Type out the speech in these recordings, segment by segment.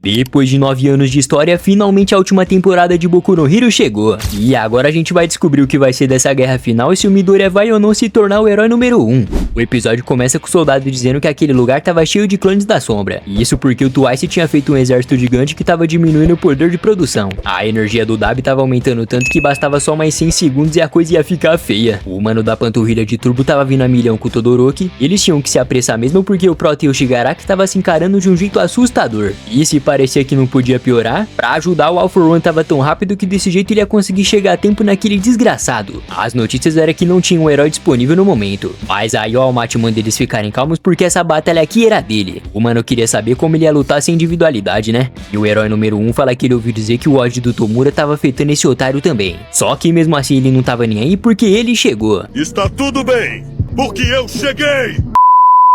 Depois de 9 anos de história, finalmente a última temporada de Boku no Hero chegou. E agora a gente vai descobrir o que vai ser dessa guerra final e se o Midoriya vai ou não se tornar o herói número 1. O episódio começa com o soldado dizendo que aquele lugar tava cheio de clones da sombra. E isso porque o Twice tinha feito um exército gigante que tava diminuindo o poder de produção. A energia do Dabi tava aumentando tanto que bastava só mais 100 segundos e a coisa ia ficar feia. O mano da panturrilha de turbo tava vindo a milhão com o Todoroki. Eles tinham que se apressar mesmo porque o Prota e o Shigaraki tava se encarando de um jeito assustador. E se parecia que não podia piorar, pra ajudar o All For One tava tão rápido que desse jeito ele ia conseguir chegar a tempo naquele desgraçado. As notícias eram que não tinha um herói disponível no momento. Mas aí o All Might manda eles ficarem calmos porque essa batalha aqui era dele. O mano queria saber como ele ia lutar sem individualidade, né? E o herói número 1 fala que ele ouviu dizer que o ódio do Tomura tava afetando esse otário também. Só que mesmo assim ele não tava nem aí porque ele chegou. Está tudo bem, porque eu cheguei!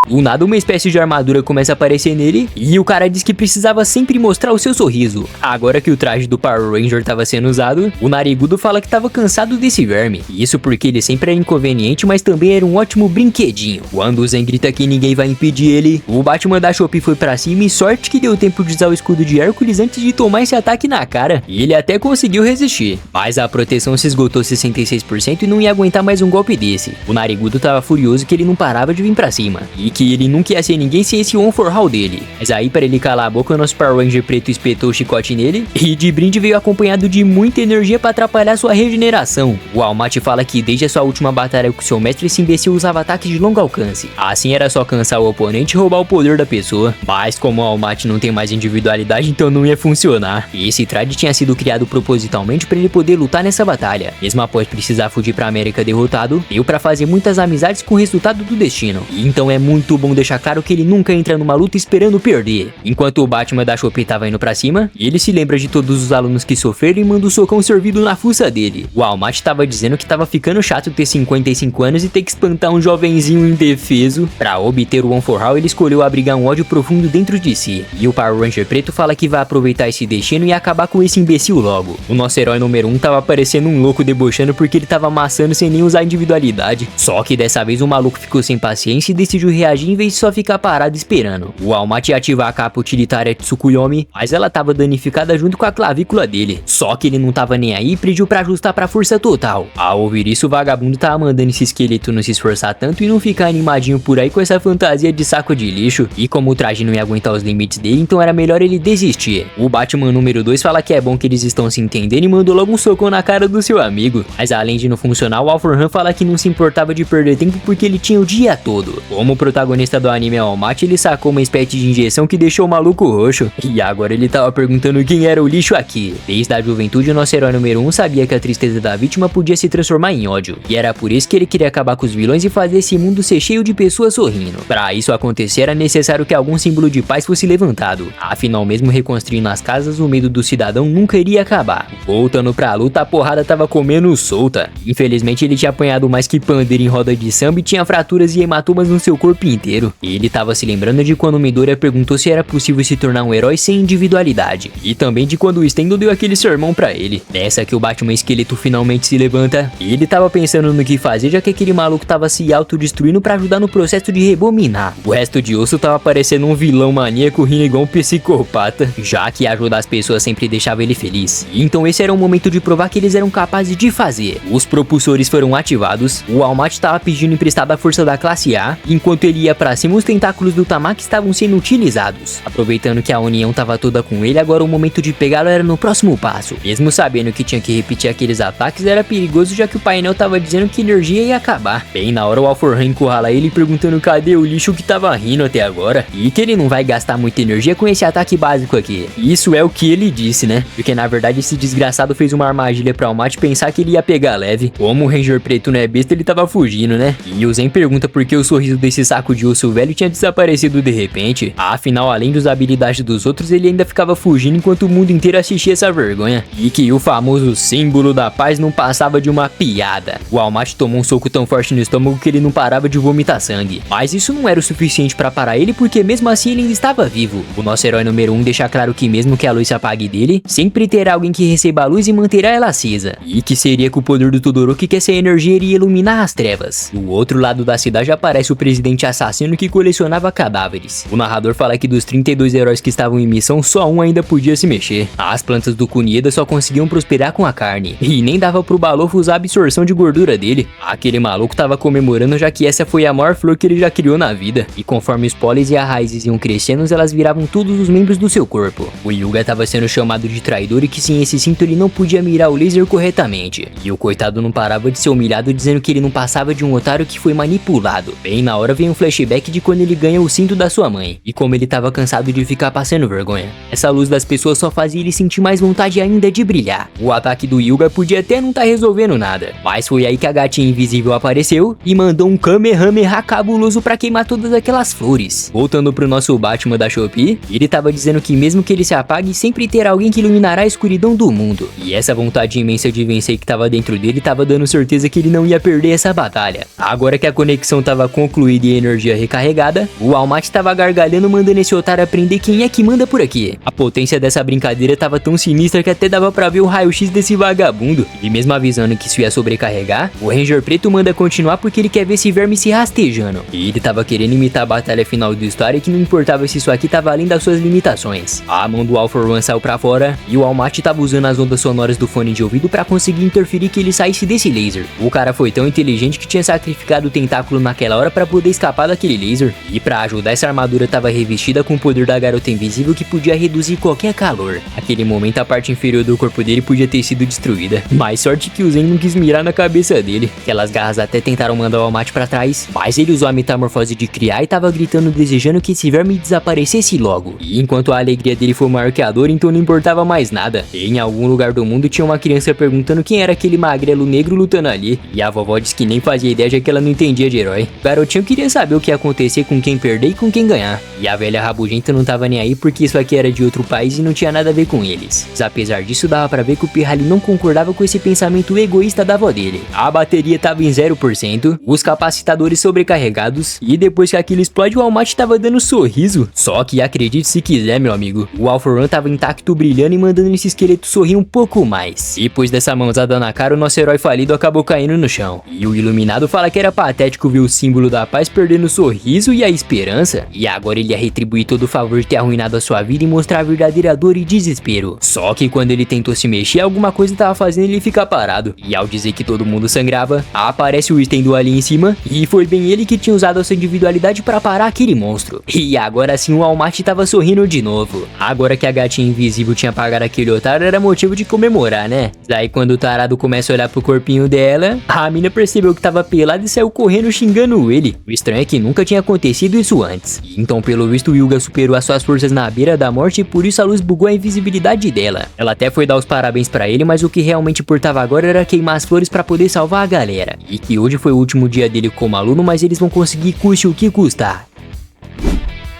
Do nada uma espécie de armadura começa a aparecer nele e o cara diz que precisava sempre mostrar o seu sorriso. Agora que o traje do Power Ranger tava sendo usado, o Narigudo fala que tava cansado desse verme. Isso porque ele sempre era inconveniente, mas também era um ótimo brinquedinho. Quando o Zen grita que ninguém vai impedir ele, o Batman da Shopee foi pra cima e sorte que deu tempo de usar o escudo de Hércules antes de tomar esse ataque na cara. E ele até conseguiu resistir, mas a proteção se esgotou 66% e não ia aguentar mais um golpe desse. O Narigudo tava furioso que ele não parava de vir pra cima e que ele nunca ia ser ninguém sem esse One for All dele. Mas aí, para ele calar a boca, o nosso Power Ranger preto espetou o chicote nele e de brinde veio acompanhado de muita energia para atrapalhar sua regeneração. O All Might fala que desde a sua última batalha com seu mestre, esse imbecil usava ataques de longo alcance. Assim era só cansar o oponente e roubar o poder da pessoa. Mas como o All Might não tem mais individualidade, então não ia funcionar. E esse trade tinha sido criado propositalmente para ele poder lutar nessa batalha. Mesmo após precisar fugir para América derrotado, deu para fazer muitas amizades com o resultado do destino. E então é muito bom deixar claro que ele nunca entra numa luta esperando perder. Enquanto o Batman da Shopee tava indo pra cima, ele se lembra de todos os alunos que sofreram e manda um socão servido na fuça dele. O All Might tava dizendo que tava ficando chato ter 55 anos e ter que espantar um jovenzinho indefeso. Pra obter o One for All, ele escolheu abrigar um ódio profundo dentro de si. E o Power Ranger preto fala que vai aproveitar esse destino e acabar com esse imbecil logo. O nosso herói número 1 tava parecendo um louco debochando porque ele tava amassando sem nem usar individualidade. Só que dessa vez o maluco ficou sem paciência e decidiu reagir em vez de só ficar parado esperando. O All Might ia ativar a capa utilitária de Tsukuyomi, mas ela tava danificada junto com a clavícula dele. Só que ele não tava nem aí e pediu pra ajustar pra força total. Ao ouvir isso, o vagabundo tava mandando esse esqueleto não se esforçar tanto e não ficar animadinho por aí com essa fantasia de saco de lixo. E como o traje não ia aguentar os limites dele, então era melhor ele desistir. O Batman número 2 fala que é bom que eles estão se entendendo e mandou logo um socão na cara do seu amigo. Mas além de não funcionar, o All For One fala que não se importava de perder tempo porque ele tinha o dia todo. Como o protagonista do anime All Might, ele sacou uma espécie de injeção que deixou o maluco roxo. E agora ele tava perguntando quem era o lixo aqui. Desde a juventude, o nosso herói número 1 sabia que a tristeza da vítima podia se transformar em ódio. E era por isso que ele queria acabar com os vilões e fazer esse mundo ser cheio de pessoas sorrindo. Pra isso acontecer, era necessário que algum símbolo de paz fosse levantado. Afinal, mesmo reconstruindo as casas, o medo do cidadão nunca iria acabar. Voltando pra luta, a porrada tava comendo solta. Infelizmente, ele tinha apanhado mais que pandeiro em roda de samba e tinha fraturas e hematomas no seu corpo inteiro. Ele tava se lembrando de quando Midoriya perguntou se era possível se tornar um herói sem individualidade. E também de quando o Stendo deu aquele sermão pra ele. Nessa que o Batman esqueleto finalmente se levanta, ele tava pensando no que fazer, já que aquele maluco tava se autodestruindo pra ajudar no processo de rebobinar. O resto de osso tava parecendo um vilão maníaco rindo igual um psicopata, já que ajudar as pessoas sempre deixava ele feliz. E então esse era o momento de provar que eles eram capazes de fazer. Os propulsores foram ativados, o All Might tava pedindo emprestada a força da classe A, enquanto ele ia pra cima, os tentáculos do Tamaki estavam sendo utilizados. Aproveitando que a União tava toda com ele, agora o momento de pegá-lo era no próximo passo. Mesmo sabendo que tinha que repetir aqueles ataques, era perigoso, já que o painel tava dizendo que a energia ia acabar. Bem na hora, o All For One encurrala ele perguntando cadê o lixo que tava rindo até agora, e que ele não vai gastar muita energia com esse ataque básico aqui. Isso é o que ele disse, né? Porque na verdade esse desgraçado fez uma armadilha pra All Might pensar que ele ia pegar leve. Como o Ranger preto não é besta, ele tava fugindo, né? E o Zen pergunta por que o sorriso desse saco de osso velho tinha desaparecido de repente. Afinal, além das habilidades dos outros, ele ainda ficava fugindo enquanto o mundo inteiro assistia essa vergonha. E que o famoso símbolo da paz não passava de uma piada. O All Might tomou um soco tão forte no estômago que ele não parava de vomitar sangue. Mas isso não era o suficiente pra parar ele, porque mesmo assim ele ainda estava vivo. O nosso herói número 1 deixa claro que mesmo que a luz se apague dele, sempre terá alguém que receba a luz e manterá ela acesa. E que seria com o poder do Todoroki que essa energia iria iluminar as trevas. Do outro lado da cidade aparece o presidente assassino que colecionava cadáveres. O narrador fala que dos 32 heróis que estavam em missão, só um ainda podia se mexer. As plantas do Kunieda só conseguiam prosperar com a carne, e nem dava pro Balofo usar a absorção de gordura dele. Aquele maluco tava comemorando, já que essa foi a maior flor que ele já criou na vida. E conforme os pólenes e as raízes iam crescendo, elas viravam todos os membros do seu corpo. O Hyuga tava sendo chamado de traidor e que sem esse cinto ele não podia mirar o laser corretamente. E o coitado não parava de ser humilhado, dizendo que ele não passava de um otário que foi manipulado. Bem na hora vem um flashback de quando ele ganha o cinto da sua mãe, e como ele tava cansado de ficar passando vergonha. Essa luz das pessoas só fazia ele sentir mais vontade ainda de brilhar. O ataque do Hyuga podia até não tá resolvendo nada, mas foi aí que a gatinha invisível apareceu e mandou um Kamehameha cabuloso pra queimar todas aquelas flores. Voltando pro nosso Batman da Shopee, ele tava dizendo que mesmo que ele se apague, sempre terá alguém que iluminará a escuridão do mundo. E essa vontade imensa de vencer que tava dentro dele tava dando certeza que ele não ia perder essa batalha. Agora que a conexão tava concluída e a energia recarregada, o All Might tava gargalhando, mandando esse otário aprender quem é que manda por aqui. A potência dessa brincadeira tava tão sinistra que até dava pra ver o raio-x desse vagabundo. E mesmo avisando que isso ia sobrecarregar, o Ranger Preto manda continuar porque ele quer ver esse verme se rastejando. E ele tava querendo imitar a batalha final do Star e que não importava se isso aqui tava além das suas limitações. A mão do All For One saiu pra fora e o All Might tava usando as ondas sonoras do fone de ouvido pra conseguir interferir que ele saísse desse laser. O cara foi tão inteligente que tinha sacrificado o tentáculo naquela hora pra poder escapar daquele laser. E pra ajudar, essa armadura tava revestida com o poder da garota invisível que podia reduzir qualquer calor. Naquele momento a parte inferior do corpo dele podia ter sido destruída, mas sorte que o Zen não quis mirar na cabeça dele. Aquelas garras até tentaram mandar o All Might pra trás, mas ele usou a metamorfose de criar e tava gritando desejando que esse verme desaparecesse logo. E enquanto a alegria dele foi maior que a dor, então não importava mais nada. Em algum lugar do mundo tinha uma criança perguntando quem era aquele magrelo negro lutando ali, e a vovó disse que nem fazia ideia, já que ela não entendia de herói. O garotinho queria saber o que ia acontecer com quem perder e com quem ganhar. E a velha rabugenta não tava nem aí porque isso aqui era de outro país e não tinha nada a ver com eles. Mas apesar disso, dava pra ver que o Pirralho não concordava com esse pensamento egoísta da avó dele. A bateria tava em 0%, os capacitadores sobrecarregados, e depois que aquilo explode, o All Might tava dando sorriso. Só que acredite se quiser, meu amigo, o All For One tava intacto, brilhando e mandando esse esqueleto sorrir um pouco mais. Depois dessa mãozada na cara, o nosso herói falido acabou caindo no chão. E o Iluminado fala que era patético ver o símbolo da paz perdendo o sorriso e a esperança, e agora ele ia retribuir todo o favor de ter arruinado a sua vida e mostrar a verdadeira dor e desespero. Só que quando ele tentou se mexer, alguma coisa tava fazendo ele ficar parado. E ao dizer que todo mundo sangrava, aparece o Stendo ali em cima, e foi bem ele que tinha usado a sua individualidade para parar aquele monstro. E agora sim o All Might tava sorrindo de novo. Agora que a gatinha invisível tinha apagado aquele otário, era motivo de comemorar, né? Daí quando o tarado começa a olhar pro corpinho dela, a mina percebeu que tava pelado e saiu correndo xingando ele. O estranho é que nunca tinha acontecido isso antes. Então pelo visto o Hyuga superou as suas forças na beira da morte e por isso a luz bugou a invisibilidade dela. Ela até foi dar os parabéns pra ele, mas o que realmente importava agora era queimar as flores pra poder salvar a galera. E que hoje foi o último dia dele como aluno, mas eles vão conseguir custe o que custar.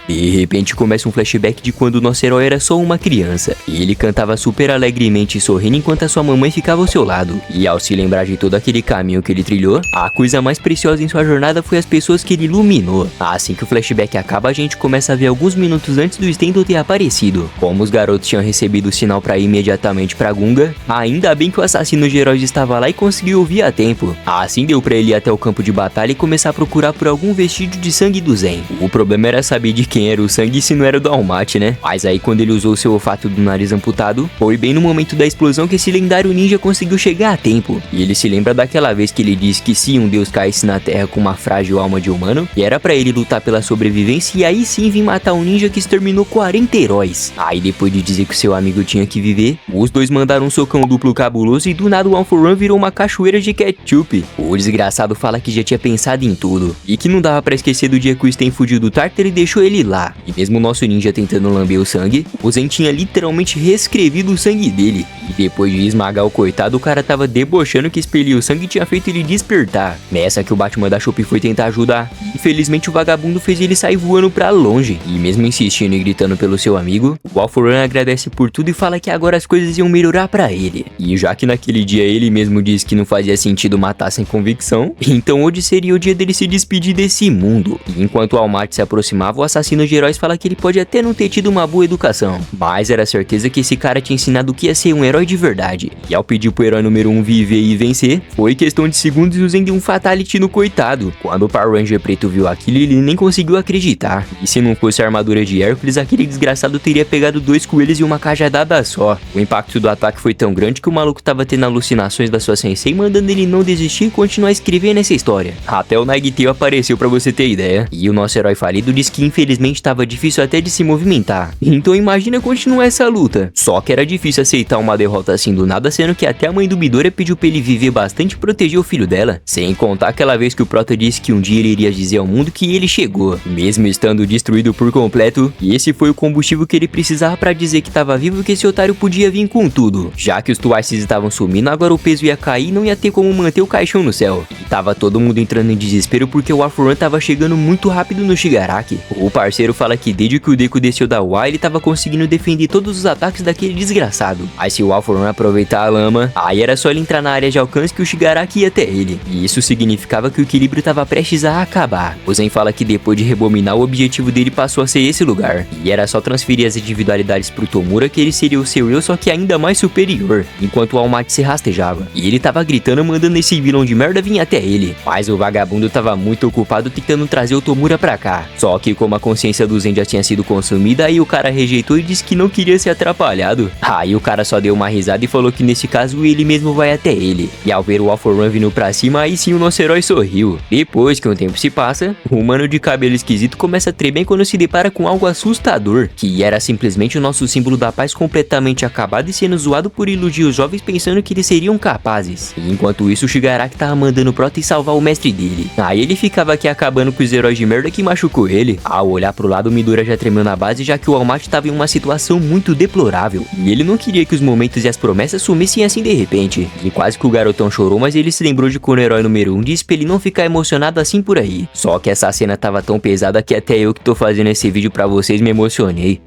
De repente começa um flashback de quando o nosso herói era só uma criança, e ele cantava super alegremente e sorrindo enquanto a sua mamãe ficava ao seu lado. E ao se lembrar de todo aquele caminho que ele trilhou, a coisa mais preciosa em sua jornada foi as pessoas que ele iluminou. Assim que o flashback acaba, a gente começa a ver alguns minutos antes do Stendo ter aparecido. Como os garotos tinham recebido o sinal para ir imediatamente pra Gunga, ainda bem que o assassino de heróis estava lá e conseguiu ouvir a tempo. Assim deu pra ele ir até o campo de batalha e começar a procurar por algum vestígio de sangue do Zen. O problema era saber de quem era o sangue se não era do All Might, né? Mas aí quando ele usou seu olfato do nariz amputado, foi bem no momento da explosão que esse lendário ninja conseguiu chegar a tempo. E ele se lembra daquela vez que ele disse que se um deus caísse na terra com uma frágil alma de humano, e era pra ele lutar pela sobrevivência e aí sim vir matar um ninja que exterminou 40 heróis. Aí depois de dizer que seu amigo tinha que viver, os dois mandaram um socão duplo cabuloso e do nada o All For One virou uma cachoeira de ketchup. O desgraçado fala que já tinha pensado em tudo, e que não dava pra esquecer do dia que o Sten fugiu do Tartar e deixou ele lá. E mesmo o nosso ninja tentando lamber o sangue, o Zen tinha literalmente reescrevido o sangue dele. E depois de esmagar o coitado, o cara tava debochando que expelir o sangue tinha feito ele despertar. Nessa que o Batman da Shopee foi tentar ajudar. Infelizmente o vagabundo fez ele sair voando pra longe. E mesmo insistindo e gritando pelo seu amigo, o All For One agradece por tudo e fala que agora as coisas iam melhorar pra ele. E já que naquele dia ele mesmo disse que não fazia sentido matar sem convicção, então hoje seria o dia dele se despedir desse mundo. E enquanto o All Might se aproximava, o assassino ensino de heróis fala que ele pode até não ter tido uma boa educação, mas era certeza que esse cara tinha ensinado o que ia ser um herói de verdade. E ao pedir pro herói número 1 viver e vencer, foi questão de segundos usando um fatality no coitado. Quando o Power Ranger preto viu aquilo, ele nem conseguiu acreditar. E se não fosse a armadura de Hércules, aquele desgraçado teria pegado 2 coelhos e uma cajadada só. O impacto do ataque foi tão grande que o maluco tava tendo alucinações da sua sensei, mandando ele não desistir e continuar escrevendo essa história. Até o Naegiteo apareceu pra você ter ideia. E o nosso herói falido disse que infelizmente tava difícil até de se movimentar. Então imagina continuar essa luta. Só que era difícil aceitar uma derrota assim do nada, sendo que até a mãe do Midoriya pediu pra ele viver bastante e proteger o filho dela. Sem contar aquela vez que o Prota disse que um dia ele iria dizer ao mundo que ele chegou, mesmo estando destruído por completo. E esse foi o combustível que ele precisava pra dizer que tava vivo e que esse otário podia vir com tudo. Já que os Twices estavam sumindo, agora o peso ia cair e não ia ter como manter o caixão no céu. E tava todo mundo entrando em desespero porque o Alpha One tava chegando muito rápido no Shigaraki. O parceiro fala que desde que o Deku desceu da UA, ele tava conseguindo defender todos os ataques daquele desgraçado. Aí se o Alpha One aproveitar a lama, aí era só ele entrar na área de alcance que o Shigaraki ia até ele. E isso significava que o equilíbrio tava prestes a acabar. O Zen fala que depois de rebobinar, o objetivo dele passou a ser esse lugar. E era só transferir as individualidades pro Tomura que ele seria o seu eu, só que ainda mais superior. Enquanto o All Might se rastejava. E ele tava gritando, mandando esse vilão de merda vir até ele. Mas o vagabundo tava muito ocupado tentando trazer o Tomura pra cá. Só que como a consciência do Zen já tinha sido consumida, aí o cara rejeitou e disse que não queria ser atrapalhado. Aí o cara só deu uma risada e falou que nesse caso ele mesmo vai até ele. E ao ver o Alpha One vindo pra cima, aí sim o nosso herói sorriu. Depois que um tempo se passa, o humano de cabelo esquisito começa a tremer quando se depara com algo assustador, que era simplesmente o nosso símbolo da paz completamente acabado e sendo zoado por iludir os jovens pensando que eles seriam capazes. E enquanto isso, o Shigaraki tava mandando o Prota salvar o mestre dele. Aí ele ficava aqui acabando com os heróis de merda que machucou ele. Ao olhar pro lado, o Midoriya já tremeu na base, já que o All Might tava em uma situação muito deplorável. E ele não queria que os momentos e as promessas sumissem assim de repente. E quase que o garotão chorou, mas ele se lembrou de quando o herói número 1 disse pra ele não ficar emocionado assim por aí. Só que essa cena tava tão pesada que até eu que tô fazendo esse vídeo pra vocês me emocionei.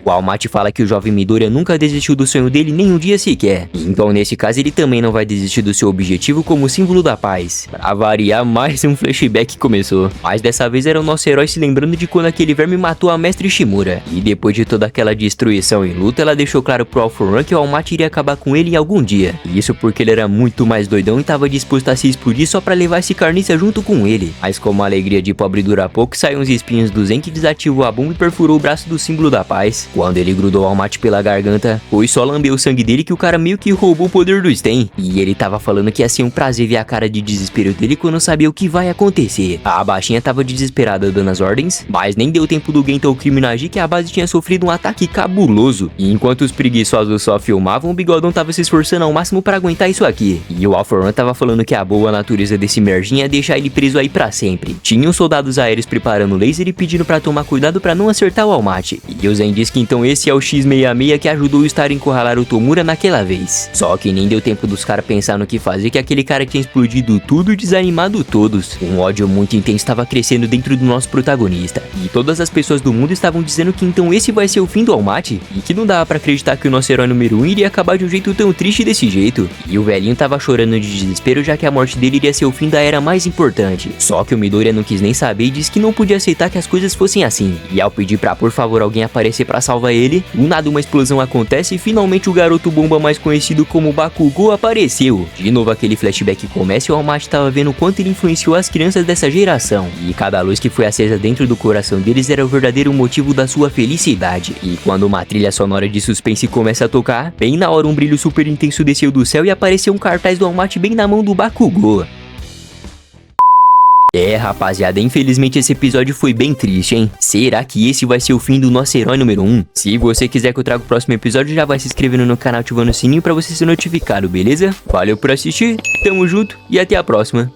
O All Might fala que o jovem Midoriya nunca desistiu do sonho dele nem um dia sequer. Então nesse caso ele também não vai desistir do seu objetivo como símbolo da paz. Pra variar, mais um flashback começou. Mas dessa vez era o nosso herói se lembrando de quando aquele verme matou a mestre Shimura. E depois de toda aquela destruição e luta, ela deixou claro pro Alpha One que o All Might iria acabar com ele em algum dia. E isso porque ele era muito mais doidão e tava disposto a se explodir só pra levar esse carniça junto com ele. Mas como a alegria de pobre dura pouco, saiu uns espinhos do Zen que desativou a bomba e perfurou o braço do símbolo da paz. Quando ele grudou o All Might pela garganta, foi só lamber o sangue dele que o cara meio que roubou o poder do Sten. E ele tava falando que ia ser um prazer ver a cara de desespero dele quando sabia o que vai acontecer. A baixinha tava desesperada dando as ordens, mas nem deu tempo do Gento Crime agir que a base tinha sofrido um ataque cabuloso. E enquanto os preguiçosos só filmavam, o Bigodão tava se esforçando ao máximo pra aguentar isso aqui. E o Alpha One tava falando que a boa natureza desse merdinha ia deixar ele preso aí pra sempre. Tinham soldados aéreos preparando laser e pedindo pra tomar cuidado pra não acertar o All Might. E o Zen disse que então esse é o X-66 que ajudou o Star a encurralar o Tomura naquela vez. Só que nem deu tempo dos caras pensar no que fazer, que aquele cara tinha explodido tudo e desanimado todos. Um ódio muito intenso estava crescendo dentro do nosso protagonista. E todas as pessoas do mundo estavam dizendo que então esse vai ser o fim do All Might. E que não dava pra acreditar que o nosso herói número 1 iria acabar de um jeito tão triste desse jeito. E o velhinho tava chorando de desespero, já que a morte dele iria ser o fim da era mais importante. Só que o Midoriya não quis nem saber e disse que não podia aceitar que as coisas fossem assim. E ao pedir pra por favor alguém aparecer pra salvar ele, do nada uma explosão acontece e finalmente o garoto bomba mais conhecido como Bakugou apareceu. De novo aquele flashback começa e o All Might tava vendo o quanto ele influenciou as crianças dessa geração. E cada luz que foi acesa dentro do coração deles era o verdadeiro motivo da sua felicidade. E quando uma trilha sonora de suspense começa a tocar, bem na hora um brilho super intenso desceu do céu e apareceu um cartaz do All Might bem na mão do Bakugou. É, rapaziada, infelizmente esse episódio foi bem triste, hein? Será que esse vai ser o fim do nosso herói número 1? Se você quiser que eu traga o próximo episódio, já vai se inscrevendo no canal, ativando o sininho pra você ser notificado, beleza? Valeu por assistir, tamo junto e até a próxima.